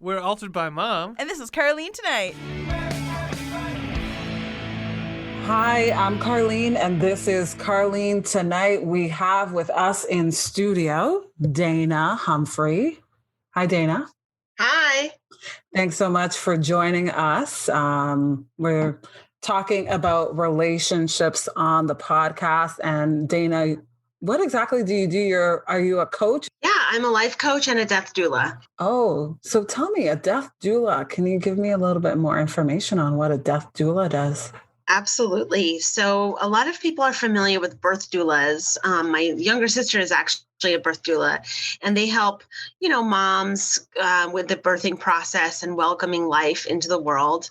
We're Altered by Mom. And this is Carlene Tonight. Hi, I'm Carlene, and this is Carlene Tonight. We have with us in studio Dana Humphrey. Hi, Dana. Hi. Thanks so much for joining us. We're talking about relationships on the podcast. And Dana, what exactly do you do? Are you a coach? Yeah, I'm a life coach and a death doula. Oh, so tell me, a death doula. Can you give me a little bit more information on what a death doula does? Absolutely. So a lot of people are familiar with birth doulas. My younger sister is actually a birth doula, and they help, moms with the birthing process and welcoming life into the world.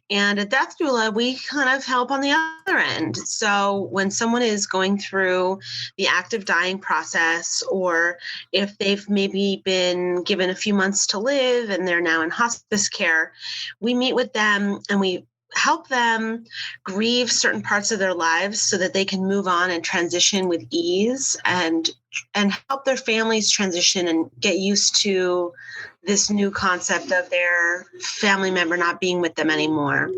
And a death doula, we kind of help on the other end. So when someone is going through the active dying process, or if they've maybe been given a few months to live and they're now in hospice care, we meet with them and we help them grieve certain parts of their lives so that they can move on and transition with ease, and help their families transition and get used to this new concept of their family member not being with them anymore.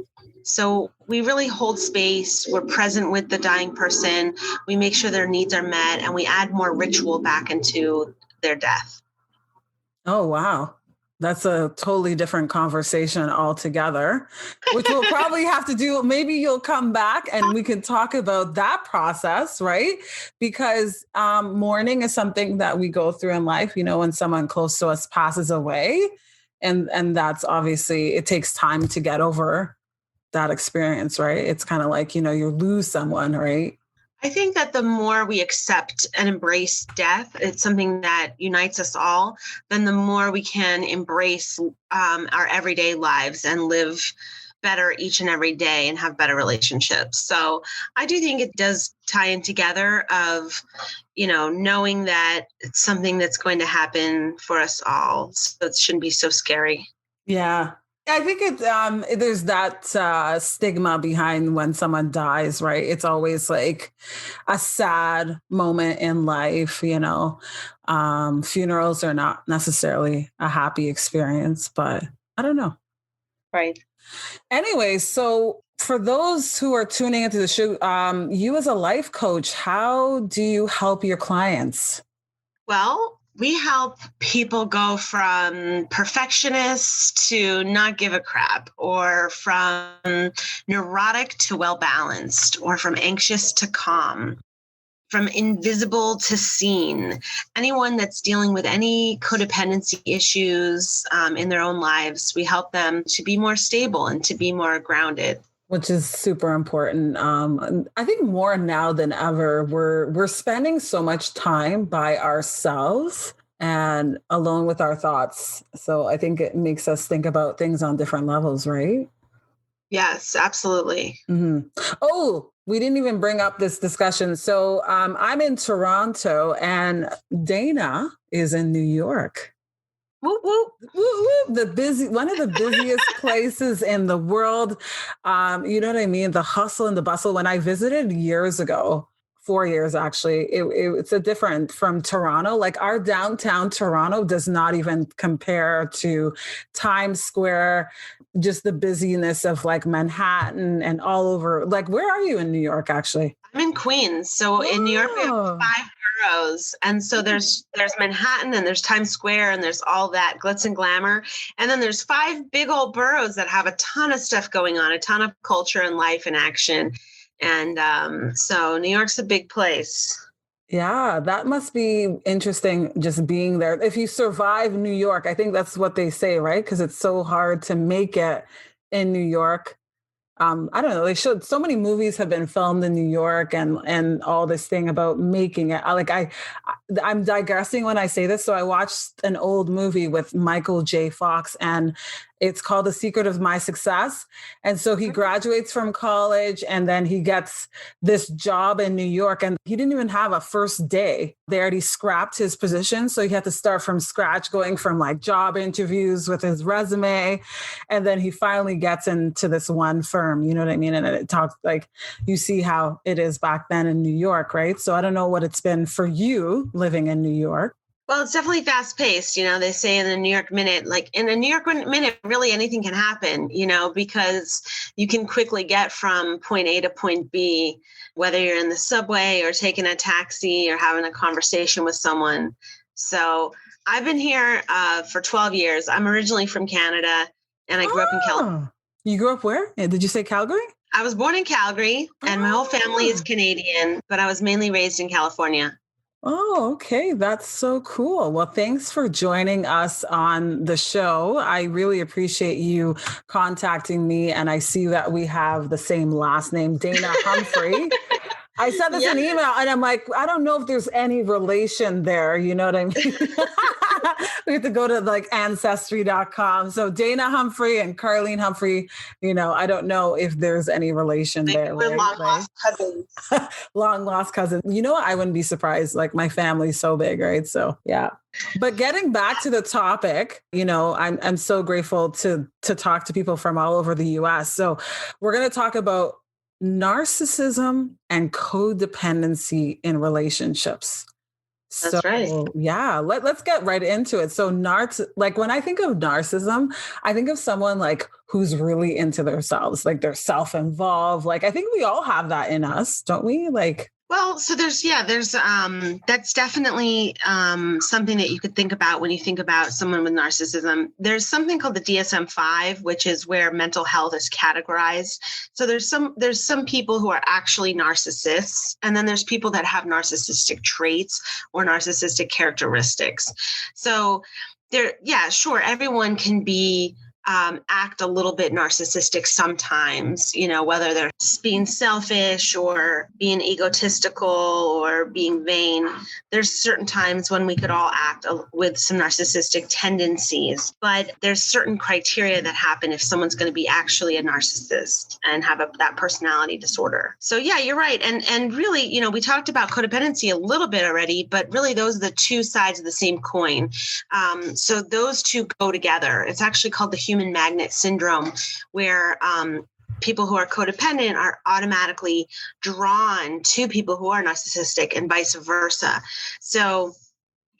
So we really hold space. We're present with the dying person. We make sure their needs are met, and we add more ritual back into their death. Oh, wow. That's a totally different conversation altogether, which we'll probably have to do. Maybe you'll come back and we can talk about that process, right? Because mourning is something that we go through in life, when someone close to us passes away. And that's obviously, it takes time to get over that experience, right? It's kind of like, you lose someone, right? I think that the more we accept and embrace death, it's something that unites us all, then the more we can embrace our everyday lives and live better each and every day and have better relationships. So I do think it does tie in together of, knowing that it's something that's going to happen for us all. So it shouldn't be so scary. Yeah. I think there's that stigma behind when someone dies, right? It's always like a sad moment in life, funerals are not necessarily a happy experience, but I don't know. Right. Anyway, so for those who are tuning into the show, you as a life coach, how do you help your clients? Well, we help people go from perfectionists to not give a crap, or from neurotic to well-balanced, or from anxious to calm, from invisible to seen. Anyone that's dealing with any codependency issues in their own lives, we help them to be more stable and to be more grounded. Which is super important. I think more now than ever, we're spending so much time by ourselves and alone with our thoughts. So I think it makes us think about things on different levels, right? Yes, absolutely. Mm-hmm. Oh, we didn't even bring up this discussion. So I'm in Toronto and Dana is in New York. Whoop, whoop. Woo, woo. One of the busiest places in the world. You know what I mean? The hustle and the bustle. When I visited years ago, 4 years actually, it's a different from Toronto. Like our downtown Toronto does not even compare to Times Square, just the busyness of like Manhattan and all over. Like, where are you in New York actually? I'm in Queens. So in New York, we have 5 boroughs. And so there's Manhattan, and there's Times Square, and there's all that glitz and glamour. And then there's 5 big old boroughs that have a ton of stuff going on, a ton of culture and life and action. And so New York's a big place. Yeah, that must be interesting just being there. If you survive New York, I think that's what they say, right? Because it's so hard to make it in New York. I don't know. They should. So many movies have been filmed in New York, and all this thing about making it. I'm digressing when I say this. So I watched an old movie with Michael J. Fox, and it's called The Secret of My Success. And so he graduates from college, and then he gets this job in New York, and he didn't even have a first day. They already scrapped his position. So he had to start from scratch, going from like job interviews with his resume. And then he finally gets into this one firm, you know what I mean? And it talks like, you see how it is back then in New York, right? So I don't know what it's been for you living in New York. Well, it's definitely fast paced. They say in the New York Minute, like in a New York Minute, really anything can happen, because you can quickly get from point A to point B, whether you're in the subway or taking a taxi or having a conversation with someone. So I've been here for 12 years. I'm originally from Canada and I grew up in California. You grew up where? Did you say Calgary? I was born in Calgary and my whole family is Canadian, but I was mainly raised in California. Oh, okay. That's so cool. Well, thanks for joining us on the show. I really appreciate you contacting me. And I see that we have the same last name, Dana Humphrey. I sent this an email and I'm like, I don't know if there's any relation there. You know what I mean? We have to go to like ancestry.com. So Dana Humphrey and Carlene Humphrey, I don't know if there's any relation there. We're long lost cousins. Long lost cousins. You know what? I wouldn't be surprised. Like my family's so big, right? So yeah. But getting back to the topic, I'm so grateful to talk to people from all over the US. So we're going to talk about narcissism and codependency in relationships. That's right. Yeah, let's get right into it. So like when I think of narcissism, I think of someone like who's really into themselves, like they're self-involved. Like I think we all have that in us, don't we? Well, so there's that's definitely something that you could think about when you think about someone with narcissism. There's something called the DSM-5, which is where mental health is categorized. So there's some people who are actually narcissists, and then there's people that have narcissistic traits or narcissistic characteristics. So sure, everyone can be act a little bit narcissistic sometimes, whether they're being selfish or being egotistical or being vain. There's certain times when we could all act with some narcissistic tendencies, but there's certain criteria that happen if someone's going to be actually a narcissist and have that personality disorder. So yeah, you're right. And really, we talked about codependency a little bit already, but really those are the two sides of the same coin. So those two go together. It's actually called the human magnet syndrome, where people who are codependent are automatically drawn to people who are narcissistic and vice versa. So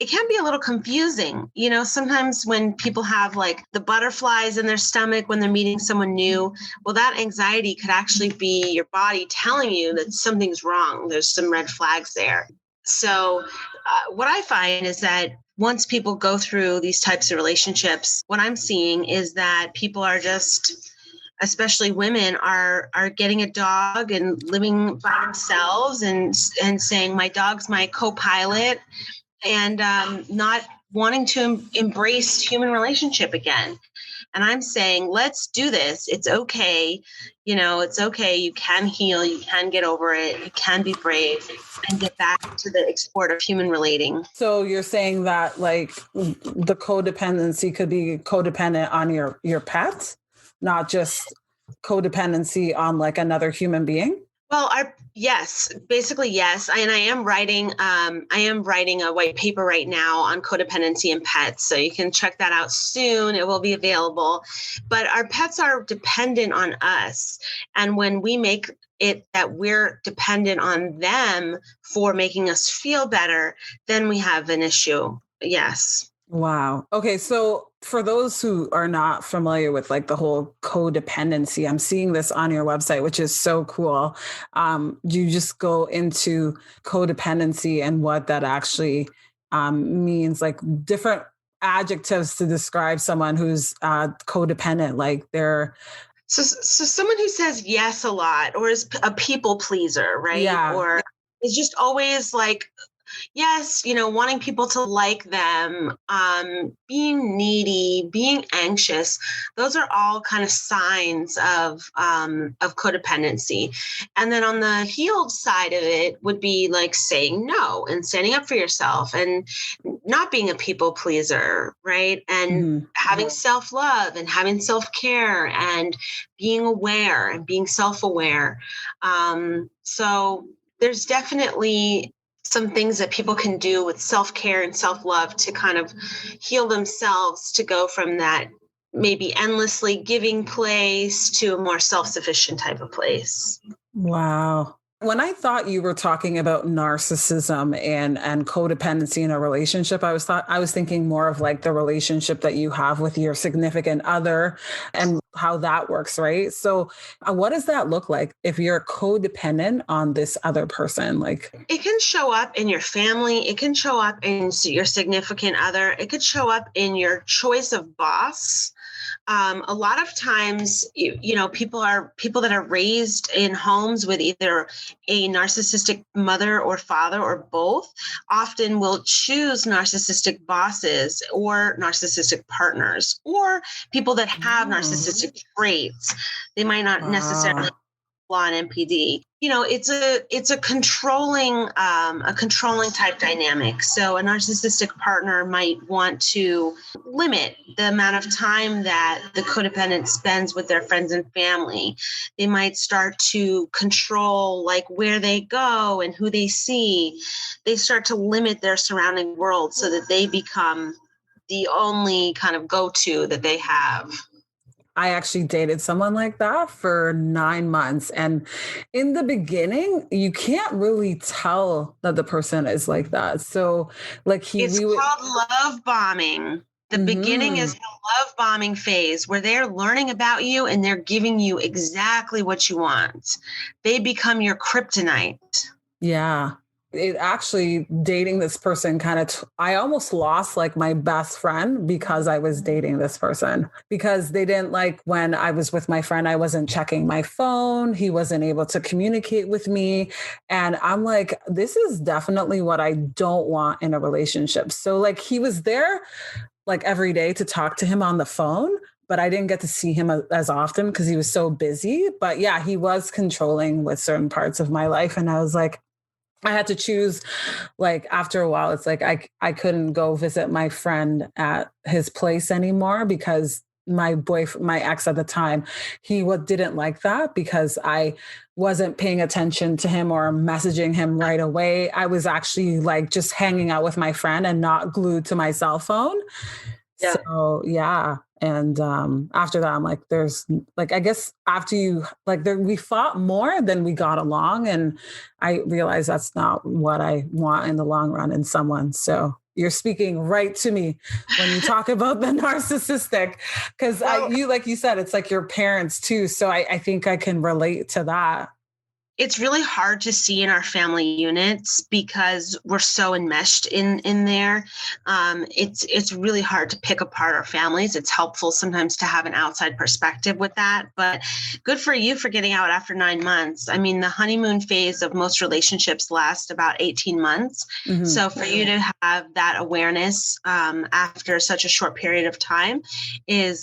it can be a little confusing. Sometimes when people have like the butterflies in their stomach when they're meeting someone new, well, that anxiety could actually be your body telling you that something's wrong. There's some red flags there. So what I find is that once people go through these types of relationships, what I'm seeing is that people are just, especially women, are getting a dog and living by themselves and saying, my dog's my co-pilot, and not wanting to embrace human relationship again. And I'm saying, let's do this. It's okay. It's okay. You can heal. You can get over it. You can be brave and get back to the sport of human relating. So you're saying that like the codependency could be codependent on your pet, not just codependency on like another human being? Well, yes, basically, yes. And I am writing a white paper right now on codependency in pets. So you can check that out soon. It will be available. But our pets are dependent on us. And when we make it that we're dependent on them for making us feel better, then we have an issue. Yes. Wow. Okay. So for those who are not familiar with like the whole codependency, I'm seeing this on your website, which is so cool. You just go into codependency and what that actually means, like different adjectives to describe someone who's codependent, like they're... So someone who says yes a lot or is a people pleaser, right? Yeah. Or is just always like, yes, wanting people to like them, being needy, being anxious. Those are all kind of signs of codependency. And then on the healed side of it would be like saying no and standing up for yourself and not being a people pleaser, right? And having self-love and having self-care and being aware and being self-aware. So there's definitely some things that people can do with self-care and self-love to kind of heal themselves, to go from that maybe endlessly giving place to a more self-sufficient type of place. Wow. When I thought you were talking about narcissism and codependency in a relationship, I was thinking more of like the relationship that you have with your significant other and how that works, right? So, what does that look like if you're codependent on this other person? Like, It can show up in your family. It can show up in your significant other. It could show up in your choice of boss. A lot of times, people that are raised in homes with either a narcissistic mother or father or both often will choose narcissistic bosses or narcissistic partners or people that have narcissistic traits. They might not necessarily law and MPD. It's a controlling type dynamic. So a narcissistic partner might want to limit the amount of time that the codependent spends with their friends and family. They might start to control like where they go and who they see. They start to limit their surrounding world so that they become the only kind of go-to that they have. I actually dated someone like that for 9 months. And in the beginning, you can't really tell that the person is like that. So like it's called love bombing. The beginning is the love bombing phase where they're learning about you and they're giving you exactly what you want. They become your kryptonite. Yeah. It actually dating this person I almost lost like my best friend because I was dating this person because they didn't like when I was with my friend, I wasn't checking my phone. He wasn't able to communicate with me. And I'm like, this is definitely what I don't want in a relationship. So like he was there like every day to talk to him on the phone, but I didn't get to see him as often because he was so busy. But yeah, he was controlling with certain parts of my life. And I was like, I had to choose, like after a while, it's like I couldn't go visit my friend at his place anymore because my ex at the time, he didn't like that because I wasn't paying attention to him or messaging him right away. I was actually like just hanging out with my friend and not glued to my cell phone. Yeah. So yeah. And after that, I'm like, there's like, I guess after you like we fought more than we got along. And I realized that's not what I want in the long run in someone. So you're speaking right to me when you talk about the narcissistic, because like you said, it's like your parents too. So I think I can relate to that. It's really hard to see in our family units because we're so enmeshed in there. It's really hard to pick apart our families. It's helpful sometimes to have an outside perspective with that, but good for you for getting out after 9 months. I mean, the honeymoon phase of most relationships lasts about 18 months. Mm-hmm. So for you to have that awareness after such a short period of time is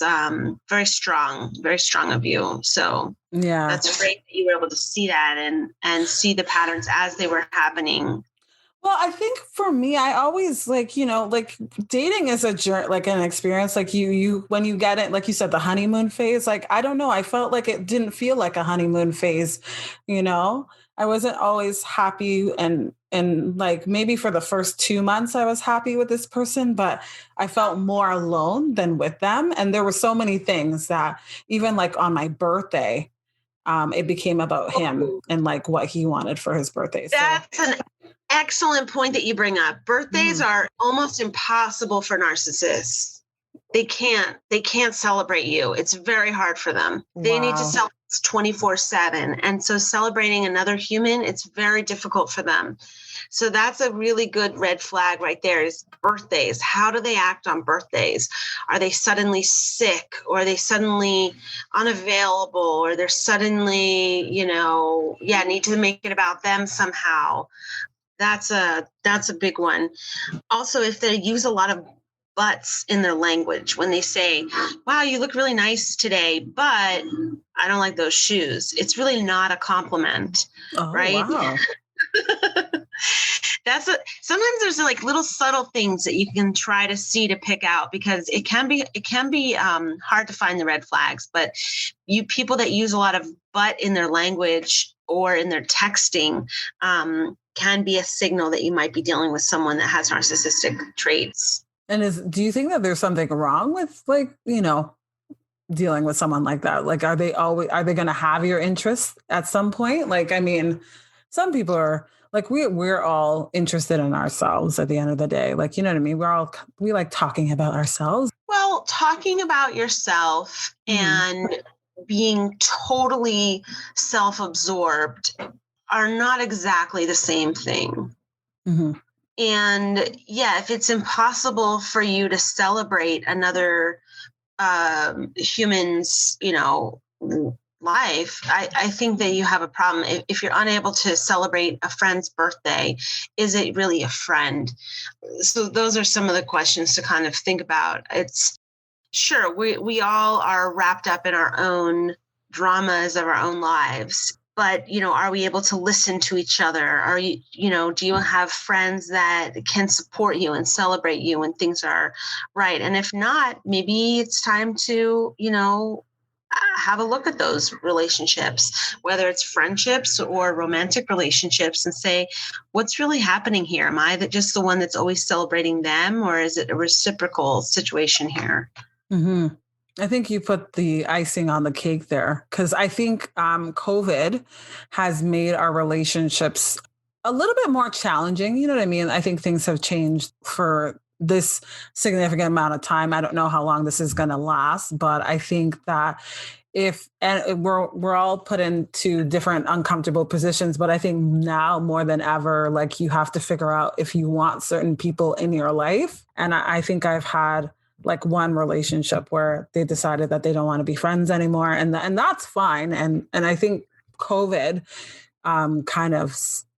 very strong of you. So yeah, that's great that you were able to see that and see the patterns as they were happening. Well, I think for me, I always like dating is a journey, like an experience. Like you when you get it, like you said, the honeymoon phase. Like I don't know, I felt like it didn't feel like a honeymoon phase. I wasn't always happy, and like maybe for the first 2 months I was happy with this person, but I felt more alone than with them. And there were so many things that even like on my birthday, it became about him and like what he wanted for his birthday. That's an excellent point that you bring up. Birthdays are almost impossible for narcissists. They can't celebrate you. It's very hard for them. They need to celebrate 24/7. And so celebrating another human, it's very difficult for them. So that's a really good red flag right there is birthdays. How do they act on birthdays? Are they suddenly sick, or are they suddenly unavailable, or they're suddenly, need to make it about them somehow? That's a big one. Also, if they use a lot of buts in their language when they say, wow, you look really nice today, but I don't like those shoes. It's really not a compliment, right? Wow. Sometimes there's like little subtle things that you can try to see to pick out, because it can be hard to find the red flags, but people that use a lot of but in their language or in their texting can be a signal that you might be dealing with someone that has narcissistic traits. And do you think that there's something wrong with dealing with someone like that? Like, are they going to have your interest at some point? Like, I mean, some people are like, we're all interested in ourselves at the end of the day. Like, you know what I mean? We like talking about ourselves. Well, talking about yourself Mhm. and being totally self-absorbed are not exactly the same thing. Mhm. And yeah, if it's impossible for you to celebrate another human's, life, I think that you have a problem. If you're unable to celebrate a friend's birthday, is it really a friend? So those are some of the questions to kind of think about. It's sure we all are wrapped up in our own dramas of our own lives, but are we able to listen to each other? Are do you have friends that can support you and celebrate you when things are right? And if not, maybe it's time to have a look at those relationships, whether it's friendships or romantic relationships, and say, what's really happening here? Am I just the one that's always celebrating them, or is it a reciprocal situation here? Mhm. I think you put the icing on the cake there, because I think COVID has made our relationships a little bit more challenging. You know what I mean? I think things have changed for this significant amount of time. I don't know how long this is going to last, but I think that if and we're all put into different uncomfortable positions, but I think now more than ever, like, you have to figure out if you want certain people in your life. And I think I've had like one relationship where they decided that they don't want to be friends anymore, and that's fine. And I think COVID kind of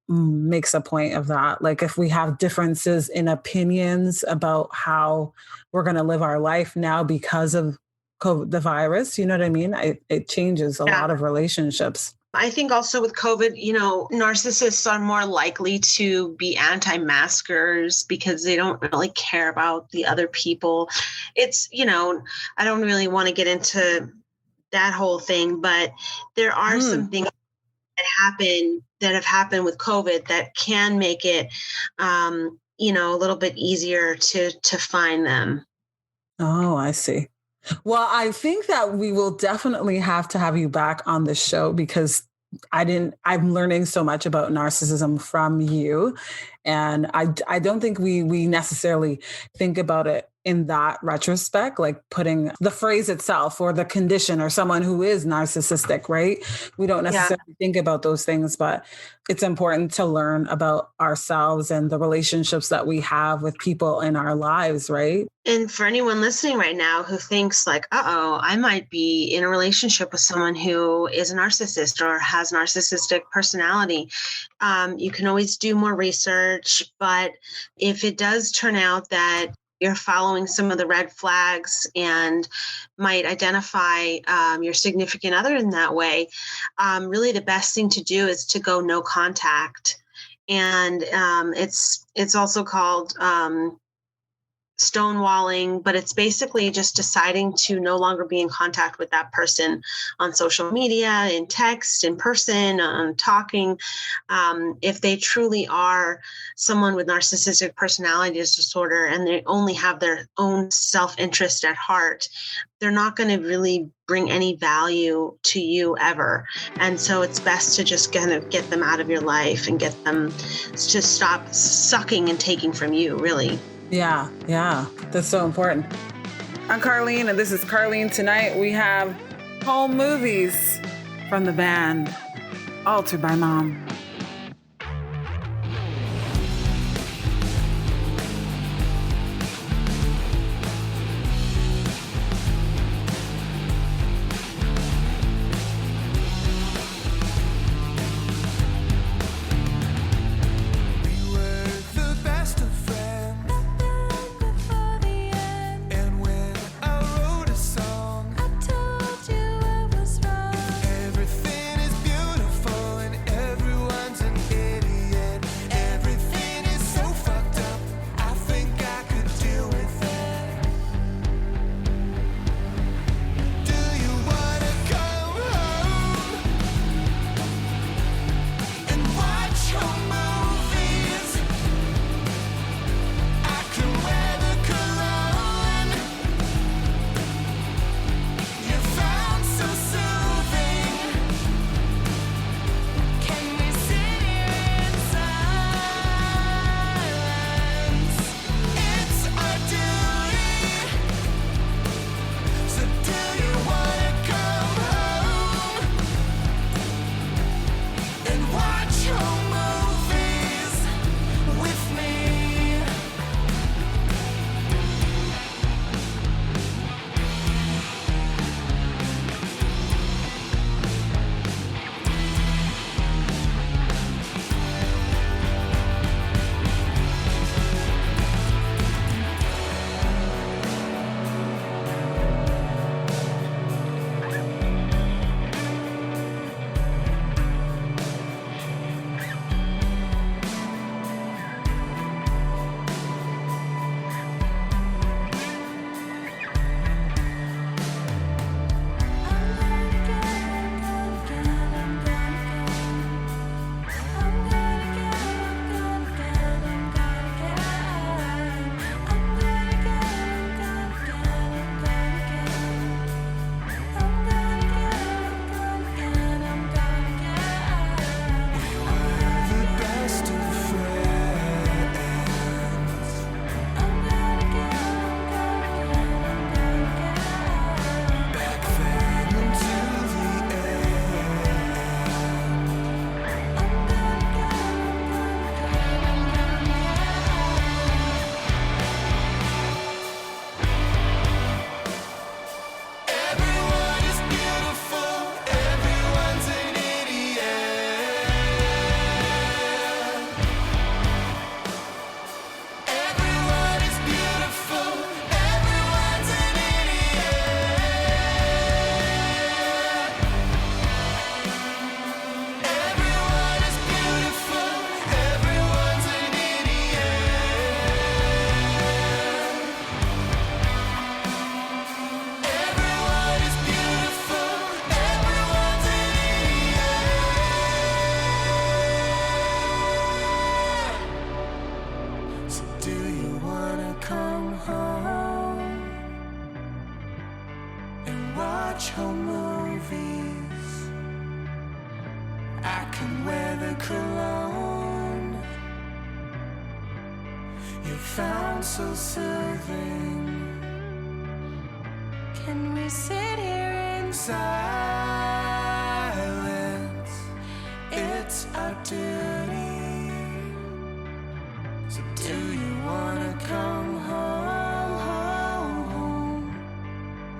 makes a point of that. Like, if we have differences in opinions about how we're going to live our life now because of COVID, the virus, you know what I mean? It changes a Yeah. lot of relationships. I think also with COVID, narcissists are more likely to be anti-maskers because they don't really care about the other people. It's, I don't really want to get into that whole thing, but there are Mm. some things that have happened with COVID that can make it, a little bit easier to find them. Oh, I see. Well, I think that we will definitely have to have you back on the show, because I'm learning so much about narcissism from you. And I don't think we necessarily think about it in that retrospect, like putting the phrase itself or the condition or someone who is narcissistic, right? We don't Yeah. necessarily think about those things, but it's important to learn about ourselves and the relationships that we have with people in our lives, right? And for anyone listening right now who thinks like, uh-oh, I might be in a relationship with someone who is a narcissist or has narcissistic personality, you can always do more research. But if it does turn out that you're following some of the red flags and might identify your significant other in that way, really the best thing to do is to go no contact. And it's also called stonewalling, but it's basically just deciding to no longer be in contact with that person on social media, in text, in person, on talking. If they truly are someone with narcissistic personality disorder and they only have their own self-interest at heart, they're not going to really bring any value to you ever. And so it's best to just kind of get them out of your life and get them to stop sucking and taking from you, really. Yeah, yeah. That's so important. I'm Carlene, and this is Carlene Tonight. We have home movies from the band Altered by Mom. Everything is beautiful and everyone watch home movies. I can wear the cologne you found so soothing. Can we sit here in silence? It's our duty. So do you wanna come home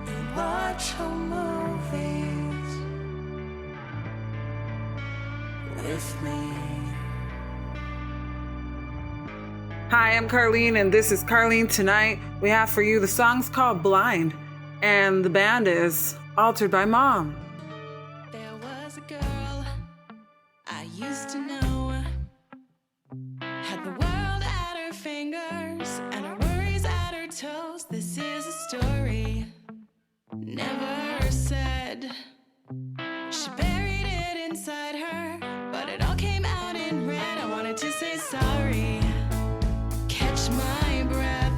and watch home movies with me? Hi, I'm Carlene, and this is Carlene Tonight. We have for you the song's called Blind, and the band is Altered by Mom. There was a girl I used to know, had the world at her fingers and her worries at her toes. This is a story never said. She buried it inside her, but it all came out in red. I wanted to say sorry, catch my breath.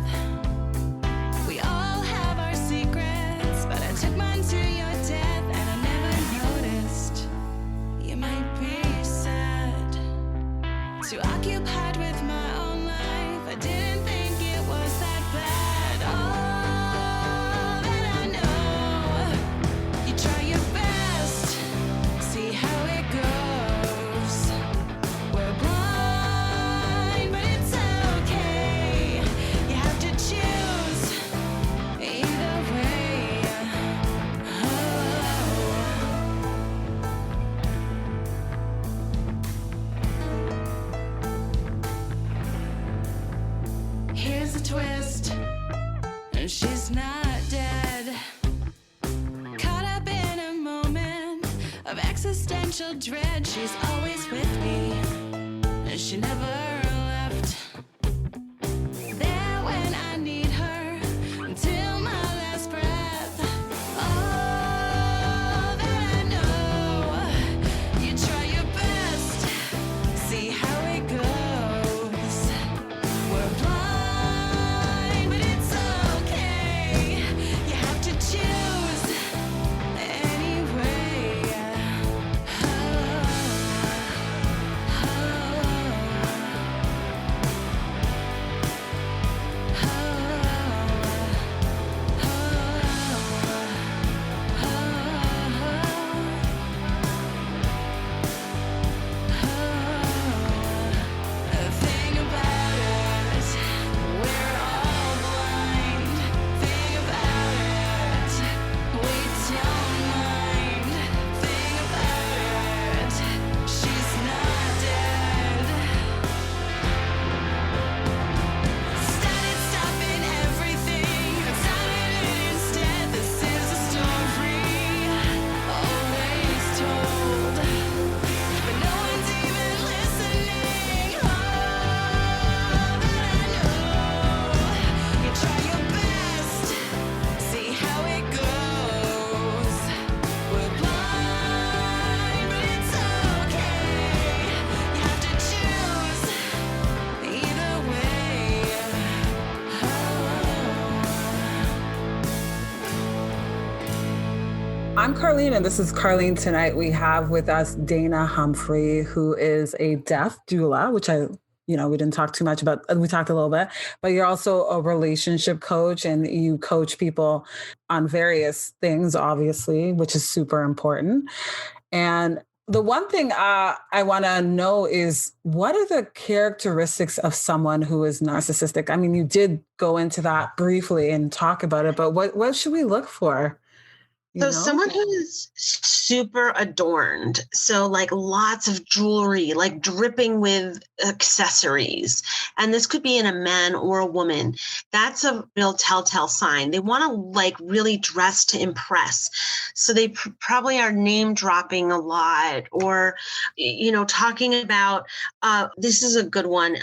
We all have our secrets, but I took mine to your death, and I never noticed you might be sad, too occupied with my own life. I didn't think it was that bad. All that I know, you try your best, see how it goes. We're blind, but it's okay. You have to choose either way. Oh. Here's a twist, and she's not dead. Caught up in a moment of existential dread. She's always with me, and she never left. There when I need her, until my last breath. All that I know, you try your best, see how it goes. We're blind, but it's okay. You have to choose anyway. Oh, the thing about it, we're all blind. Thing about it, we don't mind. Thing about it, she's not dead. Started stopping everything, started it instead. This is a story always told, but no one's even listening. All that I know, you try your best, see how it goes. We're blind, but it's okay. You have to choose either way. I'm Carlene, and this is Carlene Tonight. We have with us Dana Humphrey, who is a deaf doula, which we didn't talk too much about. We talked a little bit, but you're also a relationship coach, and you coach people on various things, obviously, which is super important. And the one thing I want to know is, what are the characteristics of someone who is narcissistic? I mean, you did go into that briefly and talk about it, but what should we look for? So someone who is super adorned, so like lots of jewelry, like dripping with accessories, and this could be in a man or a woman, that's a real telltale sign. They want to like really dress to impress. So they probably are name dropping a lot, or, talking about, this is a good one.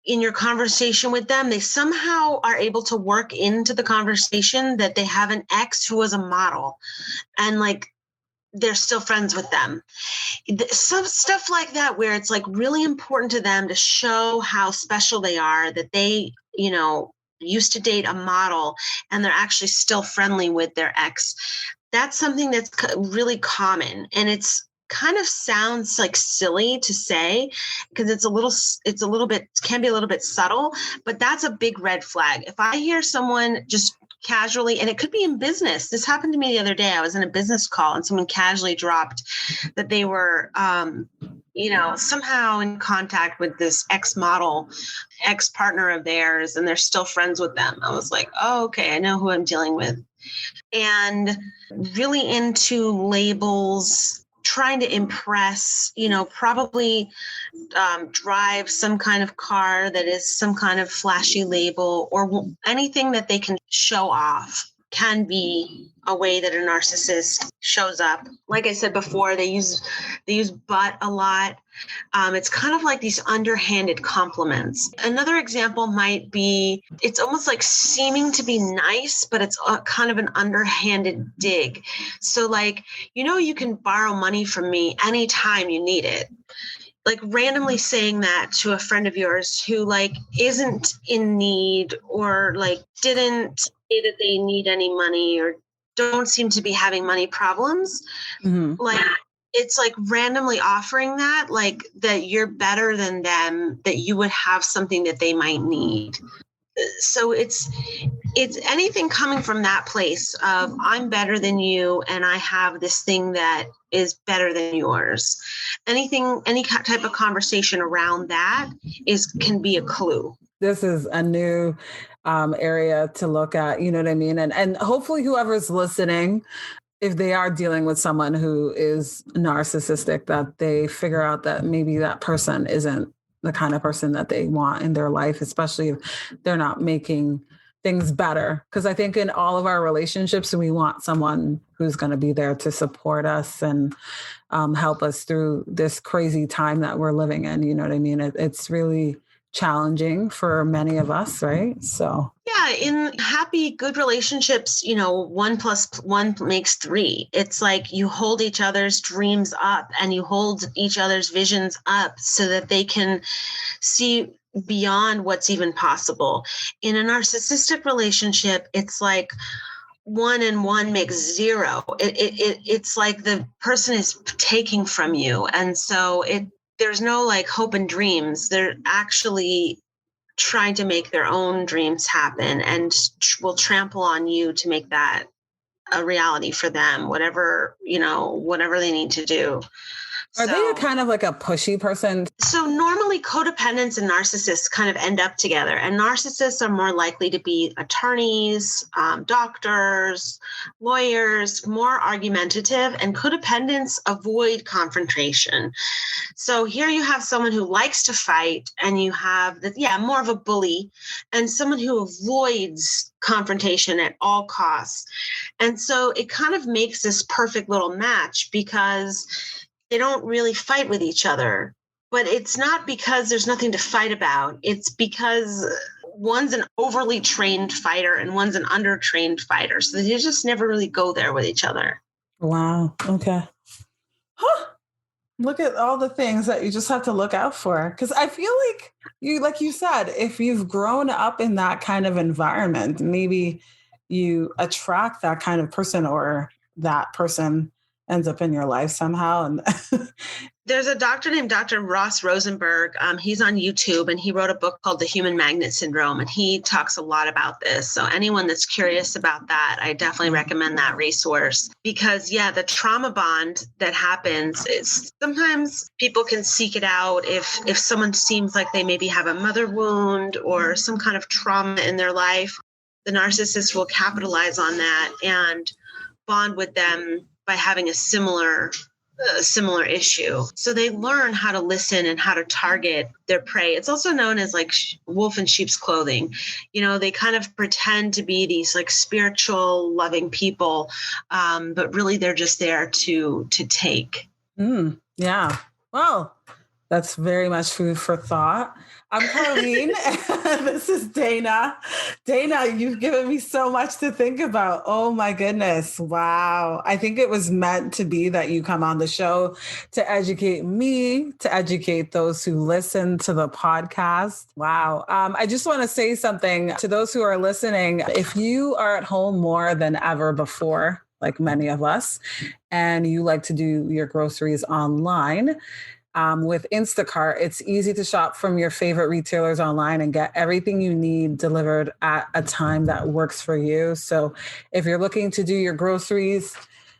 In your conversation with them, they somehow are able to work into the conversation that they have an ex who was a model, and like they're still friends with them. Some stuff like that, where it's like really important to them to show how special they are, that they, used to date a model and they're actually still friendly with their ex. That's something that's really common. And it's kind of sounds like silly to say because it's a little bit, can be a little bit subtle, but that's a big red flag. If I hear someone just casually, and it could be in business. This happened to me the other day. I was in a business call and someone casually dropped that they were, somehow in contact with this ex-partner of theirs, and they're still friends with them. I was like, oh, okay, I know who I'm dealing with. And really into labels, trying to impress, probably drive some kind of car that is some kind of flashy label, or anything that they can show off can be a way that a narcissist shows up. Like I said before, they use but a lot. It's kind of like these underhanded compliments. Another example might be, it's almost like seeming to be nice, but it's kind of an underhanded dig. So like, you can borrow money from me anytime you need it. Like randomly saying that to a friend of yours who like isn't in need, or like didn't say that they need any money, or don't seem to be having money problems. Mm-hmm. Like it's like randomly offering that, like that you're better than them, that you would have something that they might need. So it's anything coming from that place of I'm better than you and I have this thing that is better than yours. Any type of conversation around that can be a clue. This is a new area to look at, you know what I mean? And hopefully whoever's listening, if they are dealing with someone who is narcissistic, that they figure out that maybe that person isn't the kind of person that they want in their life, especially if they're not making things better. Because I think in all of our relationships, we want someone who's going to be there to support us and help us through this crazy time that we're living in. You know what I mean? It's really challenging for many of us, right? So yeah, in happy, good relationships, 1 + 1 makes 3. It's like you hold each other's dreams up and you hold each other's visions up so that they can see beyond what's even possible. In a narcissistic relationship, it's like 1 and 1 makes 0. It's like the person is taking from you. And so there's no like hope and dreams. They're actually trying to make their own dreams happen and will trample on you to make that a reality for them, whatever they need to do. Are they kind of like a pushy person? So normally codependents and narcissists kind of end up together, and narcissists are more likely to be attorneys, doctors, lawyers, more argumentative, and codependents avoid confrontation. So here you have someone who likes to fight, and you have more of a bully, and someone who avoids confrontation at all costs. And so it kind of makes this perfect little match because they don't really fight with each other, but it's not because there's nothing to fight about. It's because one's an overly trained fighter and one's an undertrained fighter. So they just never really go there with each other. Wow. Okay. Huh. Look at all the things that you just have to look out for. Because I feel like you said, if you've grown up in that kind of environment, maybe you attract that kind of person, or that person ends up in your life somehow. And there's a doctor named Dr. Ross Rosenberg. He's on YouTube, and he wrote a book called The Human Magnet Syndrome, and he talks a lot about this. So anyone that's curious about that, I definitely recommend that resource, because the trauma bond that happens is sometimes people can seek it out if someone seems like they maybe have a mother wound or some kind of trauma in their life. The narcissist will capitalize on that and bond with them by having a similar issue. So they learn how to listen and how to target their prey. It's also known as like wolf in sheep's clothing. They kind of pretend to be these like spiritual, loving people, but really they're just there to take. Yeah. Well, That's very much food for thought. I'm Carlene. This is Dana. Dana, you've given me so much to think about. Oh my goodness. Wow. I think it was meant to be that you come on the show to educate me, to educate those who listen to the podcast. Wow. I just want to say something to those who are listening. If you are at home more than ever before, like many of us, and you like to do your groceries online, with Instacart, it's easy to shop from your favorite retailers online and get everything you need delivered at a time that works for you. So if you're looking to do your groceries,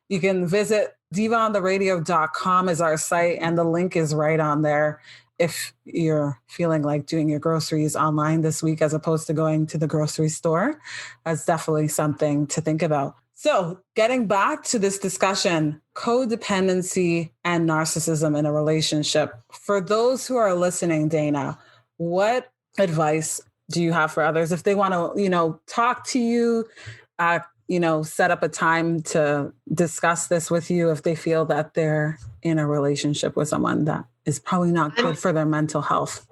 you can visit divaontheradio.com is our site, and the link is right on there. If you're feeling like doing your groceries online this week as opposed to going to the grocery store, that's definitely something to think about. So getting back to this discussion, codependency and narcissism in a relationship. For those who are listening, Dana, what advice do you have for others if they want to, talk to you, set up a time to discuss this with you if they feel that they're in a relationship with someone that is probably not good for their mental health?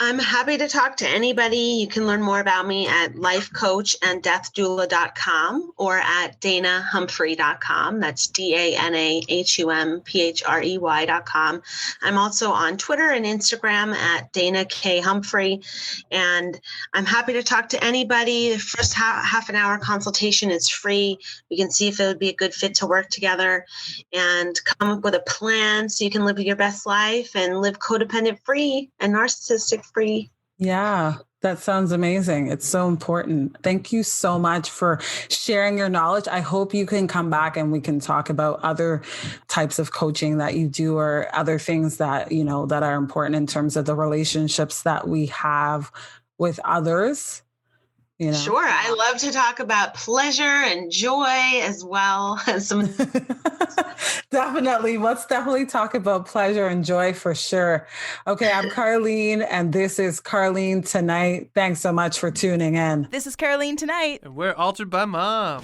I'm happy to talk to anybody. You can learn more about me at lifecoachanddeathdoula.com or at danahumphrey.com. That's DANAHUMPHREY.com. I'm also on Twitter and Instagram at Dana K. Humphrey. And I'm happy to talk to anybody. The first half an hour consultation is free. We can see if it would be a good fit to work together and come up with a plan so you can live your best life and live codependent free and narcissistic free. Yeah, that sounds amazing. It's so important. Thank you so much for sharing your knowledge. I hope you can come back and we can talk about other types of coaching that you do or other things that, that are important in terms of the relationships that we have with others. Sure. I love to talk about pleasure and joy as well as some. Definitely. Let's definitely talk about pleasure and joy for sure. Okay. I'm Carlene and this is Carlene Tonight. Thanks so much for tuning in. This is Carlene Tonight. And we're Altered by Mom.